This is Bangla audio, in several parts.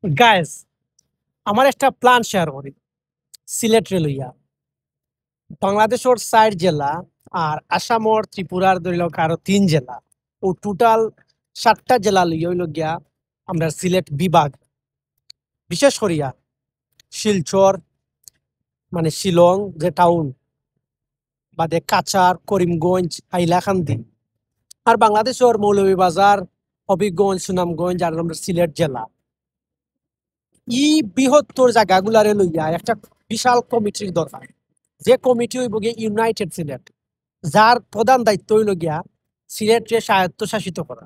গাইস, আমার একটা প্ল্যান শেয়ার করি। সিলেটরে লইয়া বাংলাদেশের ৪ জেলা আর আসামর ত্রিপুরার ধরিল আরো ৩ জেলা ও টোটাল ৭টা জেলা লইয়া হইল গিয়া আমরা সিলেট বিভাগ। বিশেষ করিয়া শিলচর মানে শিলং যে টাউন বাদে কাছাড়, করিমগঞ্জ, হাইলাকান্দি আর বাংলাদেশের মৌলভীবাজার, হবিগঞ্জ, সুনামগঞ্জ আর আমরা সিলেট জেলা। ই বৃহত্তর জায়গাগুলারে লইয়া একটা বিশাল কমিটির দরকার। যে কমিটি হইব গিয়ে ইউনাইটেড সিলেট, যার প্রধান দায়িত্ব হইল গিয়া সিলেটকে স্বায়ত্তশাসিত করা।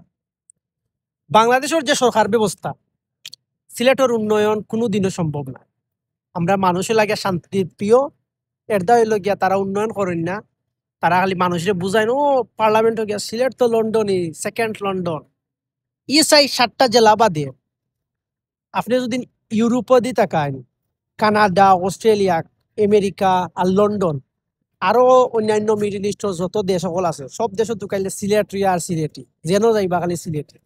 বাংলাদেশের যে সরকার ব্যবস্থা, সিলেটের উন্নয়ন কোনোদিনও সম্ভব না। আমরা মানুষের লাগে শান্তি প্রিয়, এর দা হইল গিয়া তারা উন্নয়ন করেন না। তারা খালি মানুষের বুঝায় ও পার্লামেন্ট গিয়া সিলেট তো লন্ডনই, সেকেন্ড লন্ডন। ই চাই ৭টা জেলা বাদে আপনি যদি ইউরোপও দিয়ে তাকান, কানাডা, অস্ট্রেলিয়া, আমেরিকা আর লন্ডন, আরো অন্যান্য মিডিল ইস্টর যত দেশ সকল আছে, সব দেশত ঢুকাইলে সিলেটি আর সিলেটি যেন যাইবা খালি সিলেটি।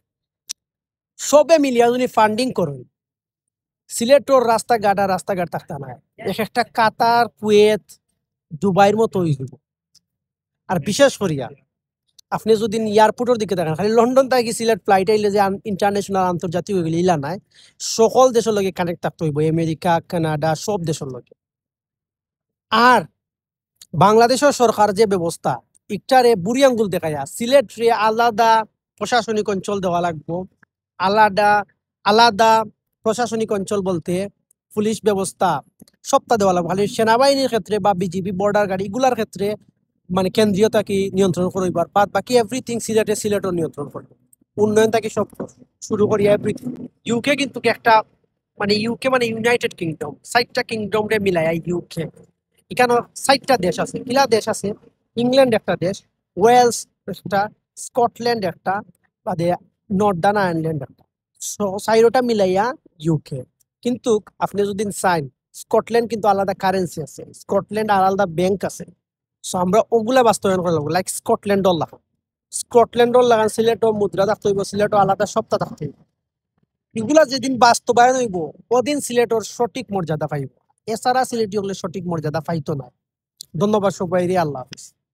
সবে মিলিয়া যদি ফান্ডিং করেন, সিলেটর রাস্তাঘাট থাকতে না, এক একটা কাতার, কুয়েত, দুবাইয়ের মতো হয়ে যাব। আর বিশেষ করিয়া আপনি যদি এয়ারপোর্টের দিকে দেখেন, খালি লন্ডন থেকে সিলেট ফ্লাইট আইলে যে ইন্টারন্যাশনাল আন্তর্জাতিক হয়ে গেলে ইলা নাই, সকল দেশের লগে কানেক্ট থাকতে হইব, আমেরিকা, কানাডা, সব দেশের লগে। আর বাংলাদেশের সরকার যে ব্যবস্থা, একটারে বুড়ি আঙ্গুল দেখায়া সিলেট রে আলাদা প্রশাসনিক অঞ্চল দেওয়া লাগবো। আলাদা আলাদা প্রশাসনিক অঞ্চল বলতে পুলিশ ব্যবস্থা সবটা দেওয়া লাগবে। খালি সেনাবাহিনীর ক্ষেত্রে বা বিজিবি বর্ডার গাড়ি এগুলার ক্ষেত্রে মানে কেন্দ্রীয় তাকে নিয়ন্ত্রণ করবার, বাদ বাকি এভরিথিং সিলেটও নিয়ন্ত্রণ করবে। উন্নয়ন তাকে সব শুরু করি এভরিথিং। ইউকে কিন্তু একটা মানে ইউকে মানে ইউনাইটেড কিংডম, ৪টা কিংডম রে মিলায় ইউকে। এখানে ৪টা দেশ আছে। কিলা দেশ আছে? ইংল্যান্ড একটা দেশ, ওয়েলস একটা, স্কটল্যান্ড একটা, বাদে নর্দার্ন আয়ারল্যান্ড একটা। চাইরোটা মিলাইয়া ইউকে। কিন্তু আপনি যদি চান, স্কটল্যান্ড কিন্তু আলাদা কারেন্সি আছে, স্কটল্যান্ড আলাদা ব্যাংক আছে। সো আমরা ওগুলা বাস্তবায়ন করে লাগবো, লাইক স্কটল্যান্ডর লাগান সিলেটও মুদ্রা থাকতে হইব, সিলেটও আলাদা সপ্তাহ থাকতে হইব। এগুলা যেদিন বাস্তবায়ন হইব, ওদিন সিলেটর সঠিক মর্যাদা পাইব। এছাড়া সিলেটি হলে সঠিক মর্যাদা পাইতো না। ধন্যবাদ সবাই, আল্লাহ হাফিজ।